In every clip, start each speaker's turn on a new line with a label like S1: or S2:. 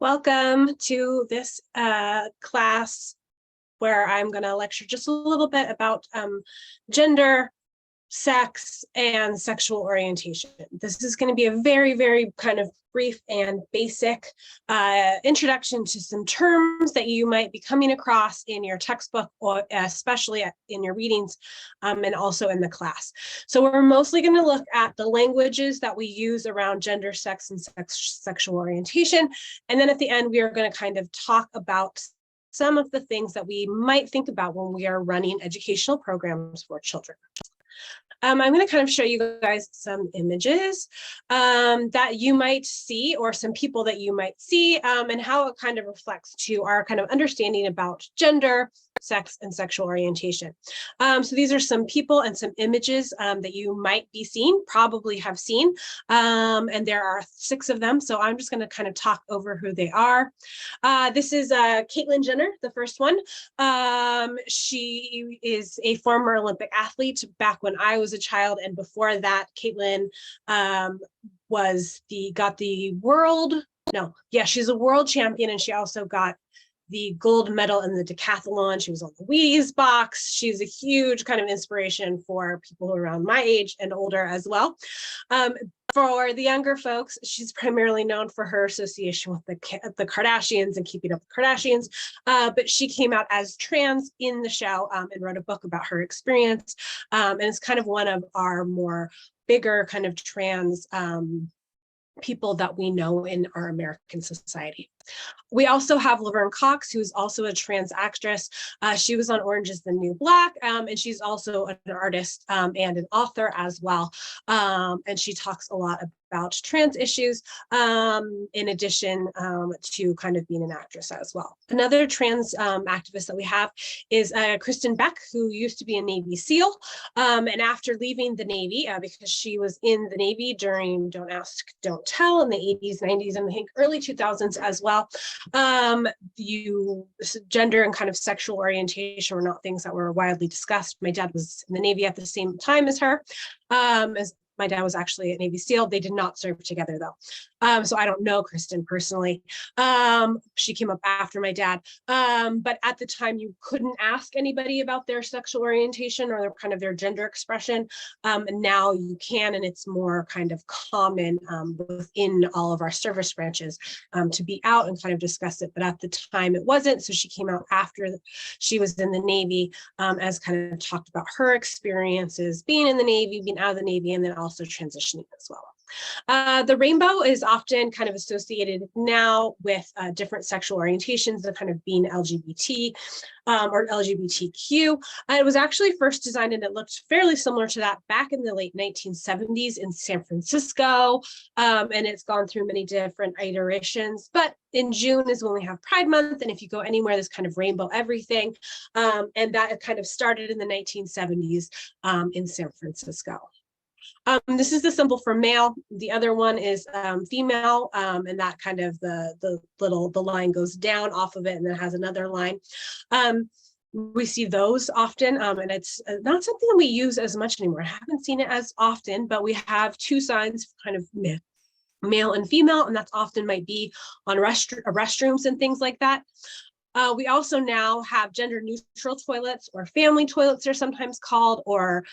S1: Welcome to this class where I'm going to lecture just a little bit about gender, sex, and sexual orientation. This is going to be a very kind of brief and basic introduction to some terms that you might be coming across in your textbook, or especially in your readings, and also in the class. So we're mostly going to look at the languages that we use around gender, sex, and sexual orientation. And then at the end, we are going to kind of talk about some of the things that we might think about when we are running educational programs for children. I'm going to kind of show you guys some images that you might see, or some people that you might see, and how it kind of reflects to our kind of understanding about gender, sex, and sexual orientation. So these are some people and some images that you might be seeing, probably have seen, and there are 6 of them. So I'm just going to kind of talk over who they are. This is Caitlyn Jenner, the first one. She is a former Olympic athlete back when I was a child, and before that, Caitlyn she's a world champion, and she also got the gold medal in the decathlon. She was on the Wheaties box. She's a huge kind of inspiration for people around my age and older as well. For the younger folks, she's primarily known for her association with the Kardashians and Keeping Up with the Kardashians, but she came out as trans in the show and wrote a book about her experience, and it's kind of one of our more bigger kind of trans people that we know in our American society. We also have Laverne Cox, who's also a trans actress. She was on Orange is the New Black, and she's also an artist and an author as well. And she talks a lot about trans issues, in addition to kind of being an actress as well. Another trans activist that we have is Kristen Beck, who used to be a Navy SEAL. And after leaving the Navy, because she was in the Navy during Don't Ask, Don't Tell in the 80s, 90s, and I think early 2000s as well, gender and kind of sexual orientation were not things that were widely discussed. My dad was in the Navy at the same time as her. As my dad was actually a Navy SEAL. They did not serve together though. So I don't know Kristen personally. She came up after my dad. But at the time you couldn't ask anybody about their sexual orientation or their gender expression. And now you can, and it's more kind of common within all of our service branches to be out and kind of discuss it. But at the time it wasn't. So she came out after she was in the Navy, as kind of talked about her experiences being in the Navy, being out of the Navy, and then also transitioning as well. The rainbow is often kind of associated now with different sexual orientations of kind of being LGBT or LGBTQ. It was actually first designed, and it looked fairly similar to that back in the late 1970s in San Francisco. And it's gone through many different iterations, but in June is when we have Pride Month. And if you go anywhere, there's kind of rainbow everything. And that kind of started in the 1970s in San Francisco. This is the symbol for male. The other one is female, and that kind of the line goes down off of it and then has another line. We see those often, and it's not something that we use as much anymore. I haven't seen it as often, but we have 2 signs, kind of male and female, and that often might be on restrooms and things like that. We also now have gender neutral toilets, or family toilets they're sometimes called, or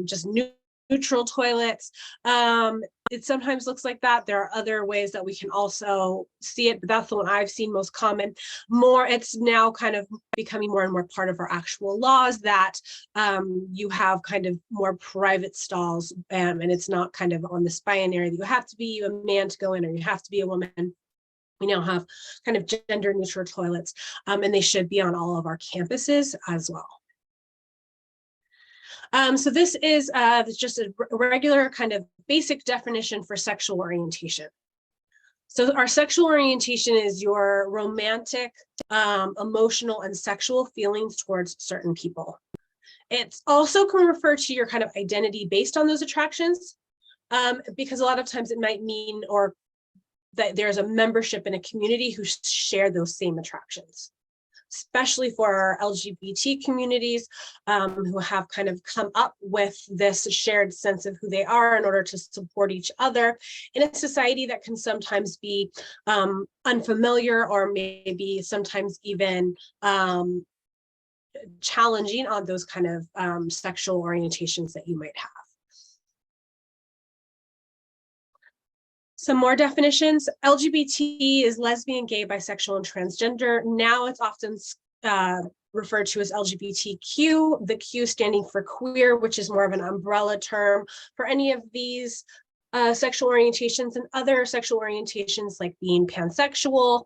S1: just neutral toilets. It sometimes looks like that. There are other ways that we can also see it, but that's the one I've seen most common. It's now kind of becoming more and more part of our actual laws that you have kind of more private stalls, and it's not kind of on this binary that you have to be a man to go in or you have to be a woman. We now have kind of gender neutral toilets, and they should be on all of our campuses as well. So this is just a regular kind of basic definition for sexual orientation. So our sexual orientation is your romantic, emotional, and sexual feelings towards certain people. It also can refer to your kind of identity based on those attractions, because a lot of times it might mean that there's a membership in a community who share those same attractions. especially for our LGBT communities who have kind of come up with this shared sense of who they are in order to support each other in a society that can sometimes be unfamiliar or maybe sometimes even challenging on those kind of sexual orientations that you might have. Some more definitions. LGBT is lesbian, gay, bisexual, and transgender. Now it's often referred to as LGBTQ, the Q standing for queer, which is more of an umbrella term for any of these sexual orientations and other sexual orientations like being pansexual.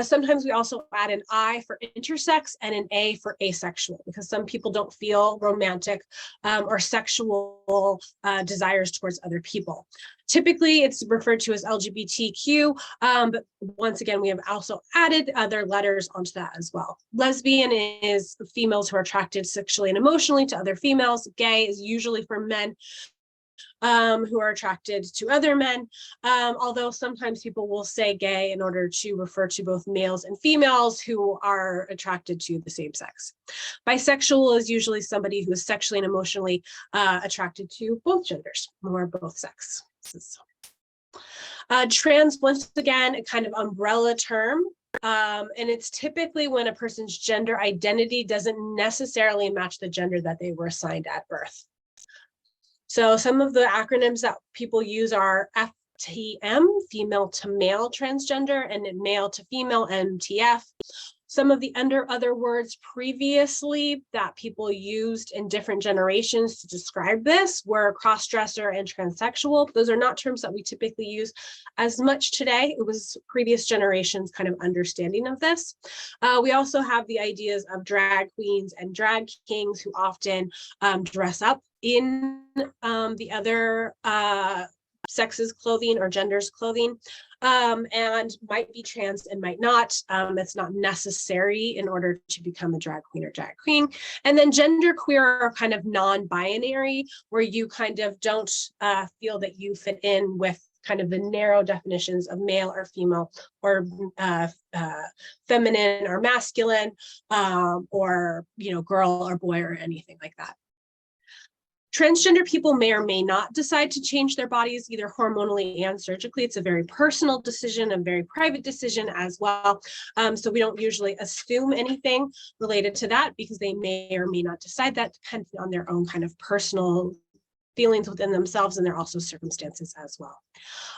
S1: Sometimes we also add an I for intersex and an A for asexual, because some people don't feel romantic or sexual desires towards other people. Typically, it's referred to as LGBTQ, but once again, we have also added other letters onto that as well. Lesbian is females who are attracted sexually and emotionally to other females. Gay is usually for men who are attracted to other men, although sometimes people will say gay in order to refer to both males and females who are attracted to the same sex. Bisexual is usually somebody who is sexually and emotionally attracted to both genders or both sexes. Trans, once again, a kind of umbrella term. And it's typically when a person's gender identity doesn't necessarily match the gender that they were assigned at birth. So some of the acronyms that people use are FTM, female to male transgender, and male to female, MTF. Some of the other words previously that people used in different generations to describe this were cross-dresser and transsexual. Those are not terms that we typically use as much today. It was previous generations kind of understanding of this. We also have the ideas of drag queens and drag kings who often dress up in the other sex's clothing or gender's clothing, and might be trans and might not. It's not necessary in order to become a drag queen or drag queen. And then gender queer are kind of non-binary, where you kind of don't feel that you fit in with kind of the narrow definitions of male or female or feminine or masculine, or, you know, girl or boy or anything like that. Transgender people may or may not decide to change their bodies either hormonally and surgically. It's a very personal decision, a very private decision as well. So we don't usually assume anything related to that because they may or may not decide that, depending on their own kind of personal feelings within themselves, and there are also circumstances as well.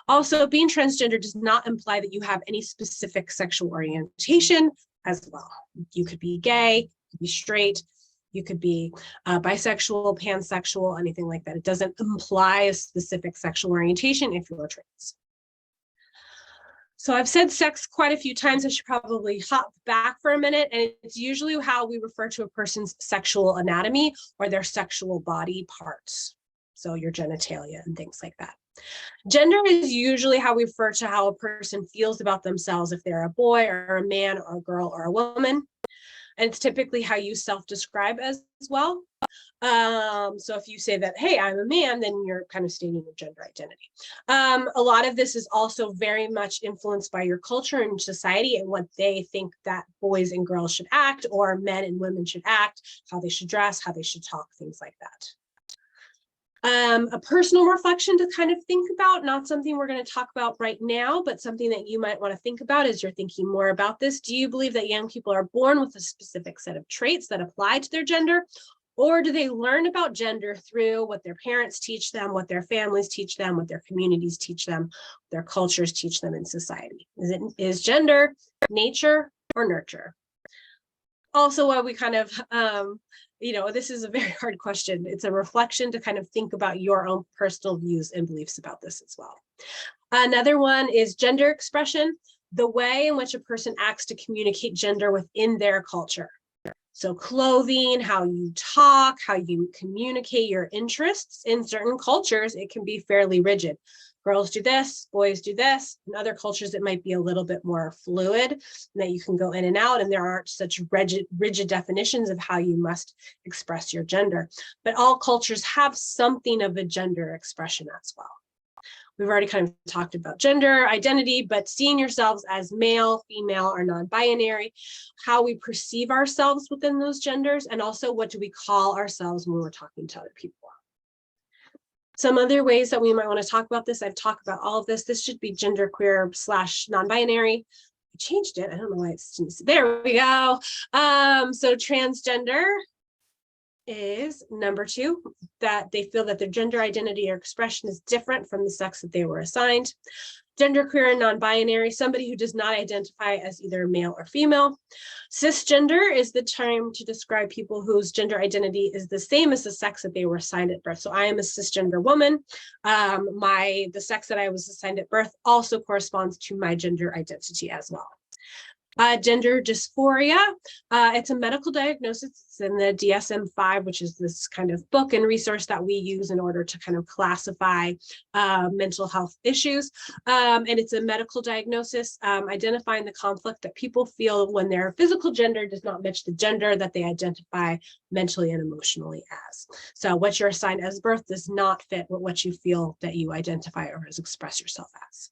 S1: Also, being transgender does not imply that you have any specific sexual orientation as well. You could be gay, you could be straight, you could be bisexual, pansexual, anything like that. It doesn't imply a specific sexual orientation if you're trans. So I've said sex quite a few times. I should probably hop back for a minute. And it's usually how we refer to a person's sexual anatomy or their sexual body parts. So your genitalia and things like that. Gender is usually how we refer to how a person feels about themselves, if they're a boy or a man or a girl or a woman. And it's typically how you self-describe as well. So if you say that, hey, I'm a man, then you're kind of stating your gender identity. A lot of this is also very much influenced by your culture and society and what they think that boys and girls should act, or men and women should act, how they should dress, how they should talk, things like that. A personal reflection to kind of think about, not something we're going to talk about right now, but something that you might want to think about as you're thinking more about this. Do you believe that young people are born with a specific set of traits that apply to their gender? Or do they learn about gender through what their parents teach them, what their families teach them, what their communities teach them, what their cultures teach them in society? Is gender nature or nurture? Also, while we kind of, you know, this is a very hard question. It's a reflection to kind of think about your own personal views and beliefs about this as well. Another one is gender expression, the way in which a person acts to communicate gender within their culture. So clothing, how you talk, how you communicate your interests. In certain cultures, it can be fairly rigid. Girls do this, boys do this. In other cultures, it might be a little bit more fluid, that you can go in and out, and there aren't such rigid definitions of how you must express your gender. But all cultures have something of a gender expression as well. We've already kind of talked about gender identity, but seeing yourselves as male, female, or non-binary, how we perceive ourselves within those genders, and also what do we call ourselves when we're talking to other people. Some other ways that we might want to talk about this, I've talked about all of this. This should be genderqueer / non-binary. I changed it. I don't know why it's, there we go. So transgender is number 2, that they feel that their gender identity or expression is different from the sex that they were assigned. Genderqueer and non-binary, somebody who does not identify as either male or female. Cisgender is the term to describe people whose gender identity is the same as the sex that they were assigned at birth. So I am a cisgender woman. The sex that I was assigned at birth also corresponds to my gender identity as well. Gender dysphoria, it's a medical diagnosis. It's in the DSM-5, which is this kind of book and resource that we use in order to kind of classify mental health issues. And it's a medical diagnosis identifying the conflict that people feel when their physical gender does not match the gender that they identify mentally and emotionally as. So what you're assigned as birth does not fit with what you feel that you identify or express yourself as.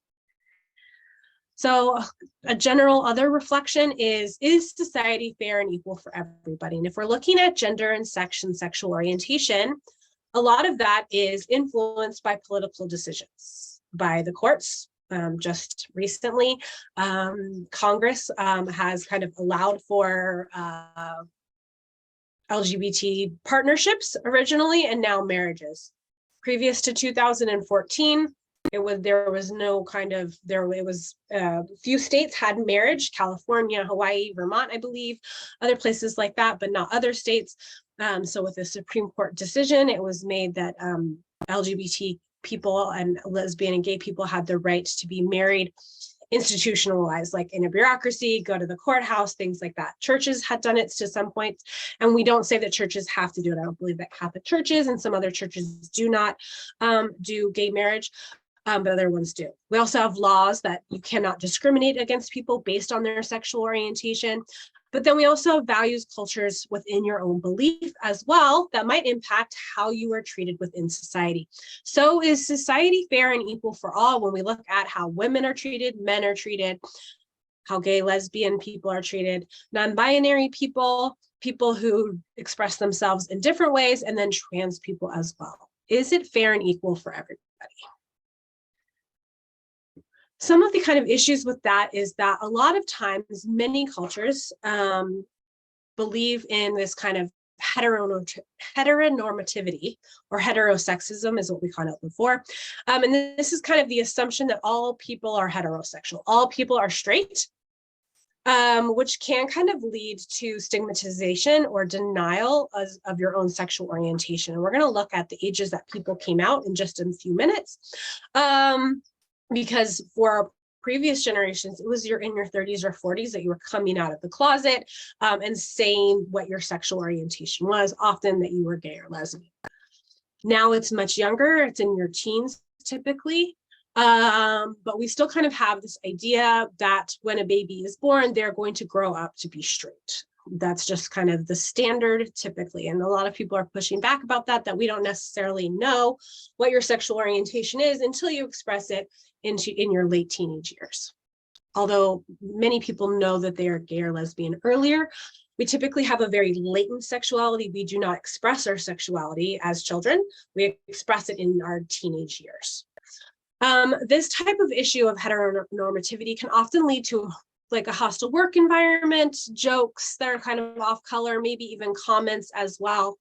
S1: So a general other reflection is society fair and equal for everybody? And if we're looking at gender and sex and sexual orientation, a lot of that is influenced by political decisions, by the courts. Just recently, Congress has kind of allowed for LGBT partnerships originally, and now marriages. Previous to 2014, few states had marriage, California, Hawaii, Vermont, I believe, other places like that, but not other states. So with the Supreme Court decision, it was made that LGBT people and lesbian and gay people had the right to be married, institutionalized, like in a bureaucracy, go to the courthouse, things like that. Churches had done it to some point, and we don't say that churches have to do it. I don't believe that Catholic churches and some other churches do not do gay marriage. But other ones do. We also have laws that you cannot discriminate against people based on their sexual orientation. But then we also have values, cultures within your own belief as well that might impact how you are treated within society. So is society fair and equal for all when we look at how women are treated, men are treated, how gay, lesbian people are treated, non-binary people, people who express themselves in different ways, and then trans people as well? Is it fair and equal for everybody? Some of the kind of issues with that is that a lot of times many cultures believe in this kind of heteronormativity, or heterosexism is what we called it before. And this is kind of the assumption that all people are heterosexual, all people are straight, which can kind of lead to stigmatization or denial of your own sexual orientation. And we're going to look at the ages that people came out in just a few minutes. Because for previous generations, it was you're in your 30s or 40s that you were coming out of the closet and saying what your sexual orientation was, often that you were gay or lesbian. Now it's much younger, it's in your teens typically, but we still kind of have this idea that when a baby is born, they're going to grow up to be straight. That's just kind of the standard typically. And a lot of people are pushing back about that we don't necessarily know what your sexual orientation is until you express it in your late teenage years. Although many people know that they are gay or lesbian earlier, we typically have a very latent sexuality. We do not express our sexuality as children. We express it in our teenage years. This type of issue of heteronormativity can often lead to like a hostile work environment, jokes that are kind of off color, maybe even comments as well.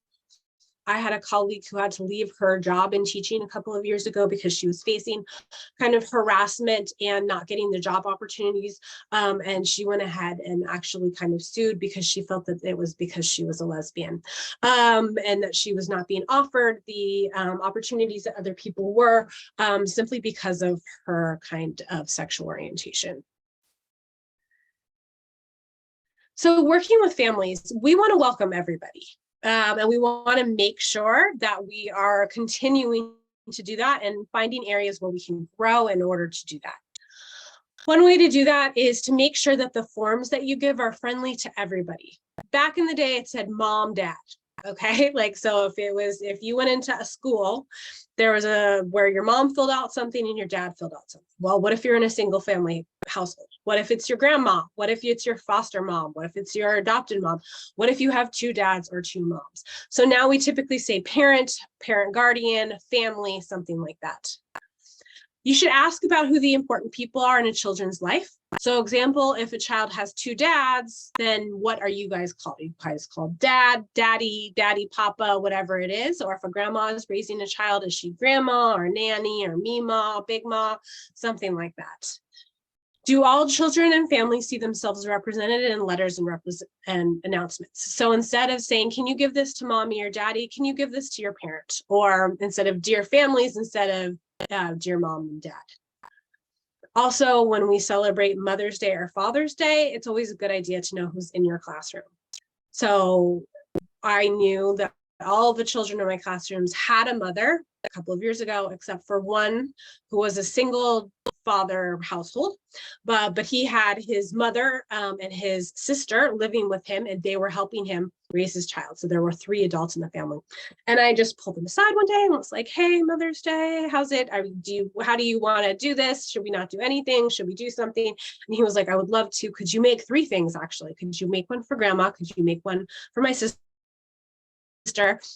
S1: I had a colleague who had to leave her job in teaching a couple of years ago because she was facing kind of harassment and not getting the job opportunities. And she went ahead and actually kind of sued because she felt that it was because she was a lesbian and that she was not being offered the opportunities that other people were simply because of her kind of sexual orientation. So working with families, we want to welcome everybody. And we want to make sure that we are continuing to do that and finding areas where we can grow in order to do that. One way to do that is to make sure that the forms that you give are friendly to everybody. Back in the day, it said mom, dad. Okay, like so if you went into a school there was where your mom filled out something and your dad filled out something. Well, what if you're in a single family household? What if it's your grandma? What if it's your foster mom? What if it's your adopted mom? What if you have two dads or two moms? So now we typically say parent, parent guardian, family, something like that. You should ask about who the important people are in a children's life. So example, if a child has two dads, then what are you guys called? You guys called dad, daddy, daddy, papa, whatever it is. Or if a grandma is raising a child, is she grandma or nanny or mima, big ma, something like that. Do all children and families see themselves represented in letters and announcements? So instead of saying, can you give this to mommy or daddy, can you give this to your parent? Or instead of dear families, instead of dear mom and dad. Also, when we celebrate Mother's Day or Father's Day, it's always a good idea to know who's in your classroom. So I knew that all the children in my classrooms had a mother a couple of years ago, except for one who was a single father household, but he had his mother and his sister living with him, and they were helping him raise his child. So there were 3 adults in the family. And I just pulled them aside one day and was like, hey, Mother's Day, how's it? How do you want to do this? Should we not do anything? Should we do something? And he was like, I would love to. Could you make 3 things, actually? Could you make one for grandma? Could you make one for my sister?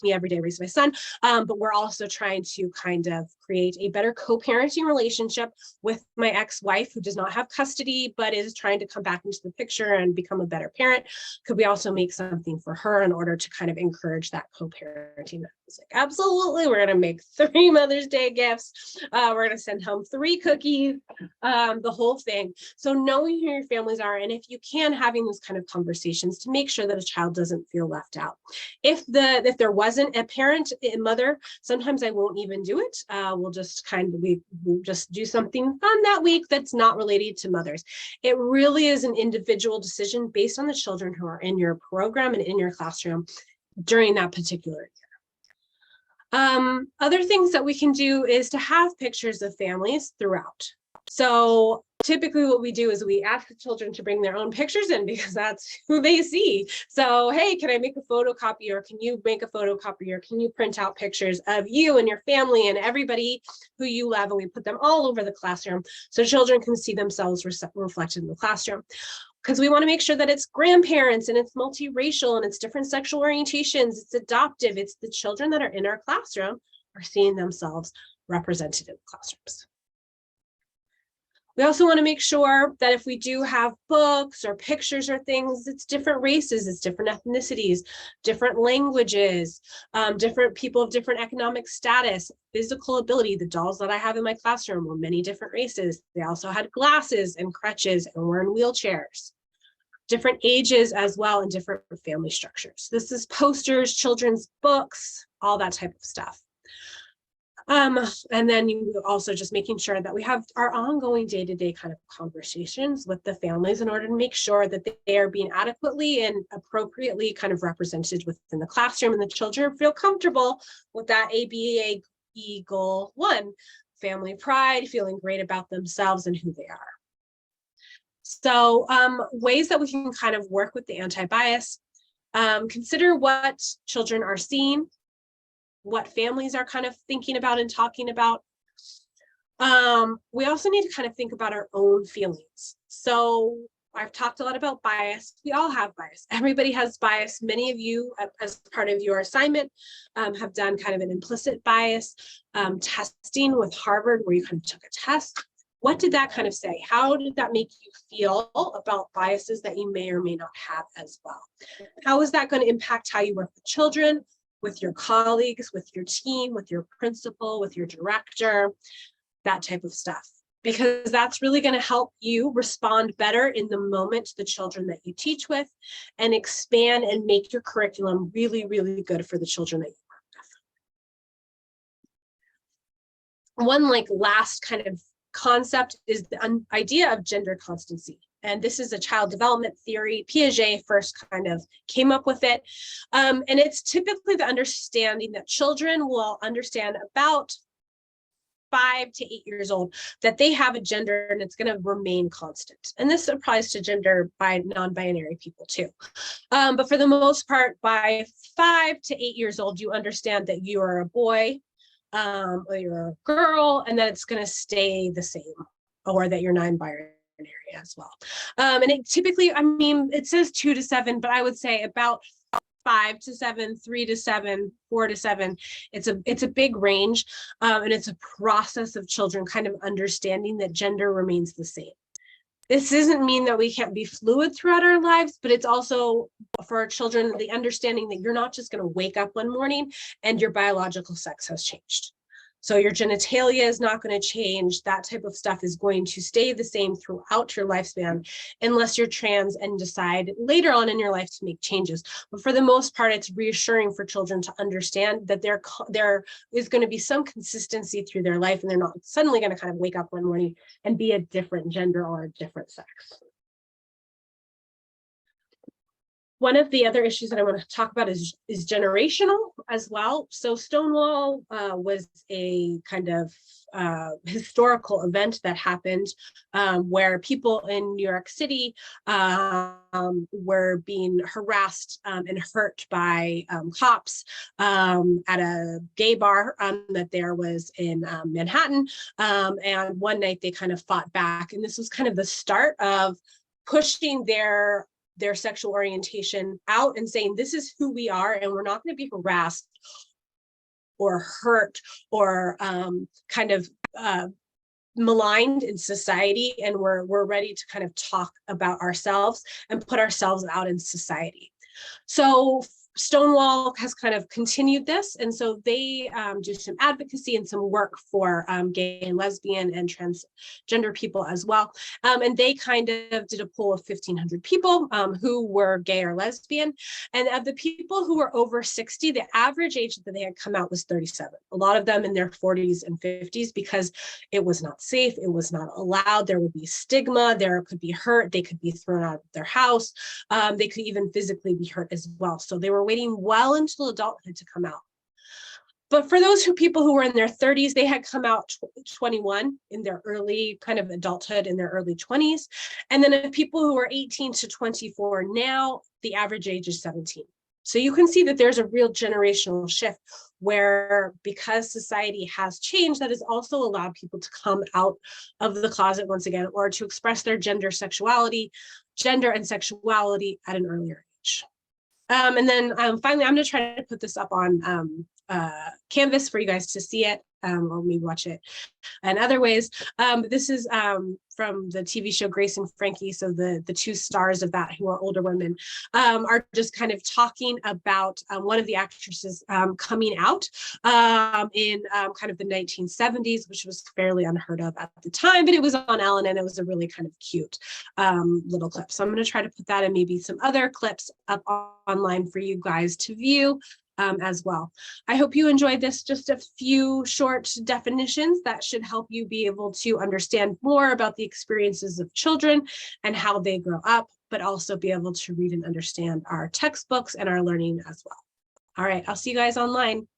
S1: Me every day raise my son, but we're also trying to kind of create a better co-parenting relationship with my ex-wife, who does not have custody but is trying to come back into the picture and become a better parent. Could we also make something for her in order to kind of encourage that co-parenting? I was like, absolutely, we're going to make 3 Mother's Day gifts, we're going to send home 3 cookies, the whole thing. So knowing who your families are, and if you can, having those kind of conversations to make sure that a child doesn't feel left out. If there wasn't a parent, a mother, sometimes I won't even do it. We'll just we'll just do something fun that week that's not related to mothers. It really is an individual decision based on the children who are in your program and in your classroom during that particular year. Other things that we can do is to have pictures of families throughout. So typically what we do is we ask the children to bring their own pictures in, because that's who they see. So, hey, can I make a photocopy, or can you make a photocopy, or can you print out pictures of you and your family and everybody who you love? And we put them all over the classroom so children can see themselves reflected in the classroom. Because we want to make sure that it's grandparents and it's multiracial and it's different sexual orientations, it's adoptive, it's the children that are in our classroom are seeing themselves represented in the classrooms. We also want to make sure that if we do have books or pictures or things, it's different races, it's different ethnicities, different languages, different people of different economic status, physical ability. The dolls that I have in my classroom were many different races. They also had glasses and crutches and were in wheelchairs. Different ages as well, and different family structures. This is posters, children's books, all that type of stuff. And then you also just making sure that we have our ongoing day-to-day kind of conversations with the families in order to make sure that they are being adequately and appropriately kind of represented within the classroom, and the children feel comfortable with that ABA goal 1, family pride, feeling great about themselves and who they are. So ways that we can kind of work with the anti-bias, consider what children are seeing, what families are kind of thinking about and talking about. We also need to kind of think about our own feelings. So I've talked a lot about bias. We all have bias. Everybody has bias. Many of you, as part of your assignment, have done kind of an implicit bias testing with Harvard, where you kind of took a test. What did that kind of say? How did that make you feel about biases that you may or may not have as well? How is that going to impact how you work with children, with your colleagues, with your team, with your principal, with your director, that type of stuff? Because that's really going to help you respond better in the moment to the children that you teach with, and expand and make your curriculum really, really good for the children that you work with. One last kind of concept is the idea of gender constancy. And this is a child development theory. Piaget first kind of came up with it. And it's typically the understanding that children will understand about 5 to 8 years old that they have a gender and it's going to remain constant. And this applies to gender by non-binary people too. But for the most part, by 5 to 8 years old, you understand that you are a boy or you're a girl, and that it's going to stay the same, or that you're non-binary as well. And it typically, I mean, it says 2 to 7, but I would say about 5 to 7, 3 to 7, 4 to 7. It's a big range, and it's a process of children kind of understanding that gender remains the same. This doesn't mean that we can't be fluid throughout our lives, but it's also for our children, the understanding that you're not just going to wake up one morning and your biological sex has changed. So your genitalia is not going to change. That type of stuff is going to stay the same throughout your lifespan, unless you're trans and decide later on in your life to make changes. But for the most part, it's reassuring for children to understand that there is going to be some consistency through their life, and they're not suddenly going to kind of wake up one morning and be a different gender or a different sex. One of the other issues that I want to talk about is generational as well. So Stonewall was a kind of historical event that happened where people in New York City were being harassed and hurt by cops at a gay bar that there was in Manhattan. And one night they kind of fought back. And this was kind of the start of pushing their sexual orientation out and saying, this is who we are, and we're not going to be harassed or hurt or kind of maligned in society, and we're ready to kind of talk about ourselves and put ourselves out in society. So Stonewall has kind of continued this, and so they do some advocacy and some work for gay and lesbian and transgender people as well. And they kind of did a poll of 1,500 people who were gay or lesbian. And of the people who were over 60, the average age that they had come out was 37. A lot of them in their 40s and 50s, because it was not safe, it was not allowed, there would be stigma, there could be hurt, they could be thrown out of their house, they could even physically be hurt as well. So they were waiting well until adulthood to come out. But for those people who were in their 30s, they had come out 21 in their early kind of adulthood, in their early 20s. And then the people who are 18 to 24 now, the average age is 17. So you can see that there's a real generational shift where, because society has changed, that has also allowed people to come out of the closet once again, or to express their gender and sexuality at an earlier age. And then finally, I'm going to try to put this up on Canvas for you guys to see it, or maybe watch it in other ways. This is from the TV show Grace and Frankie. So the two stars of that, who are older women, are just kind of talking about one of the actresses coming out in kind of the 1970s, which was fairly unheard of at the time, but it was on Ellen, and it was a really kind of cute little clip. So I'm going to try to put that and maybe some other clips up online for you guys to view as well. I hope you enjoyed this. Just a few short definitions that should help you be able to understand more about the experiences of children and how they grow up, but also be able to read and understand our textbooks and our learning as well. All right, I'll see you guys online.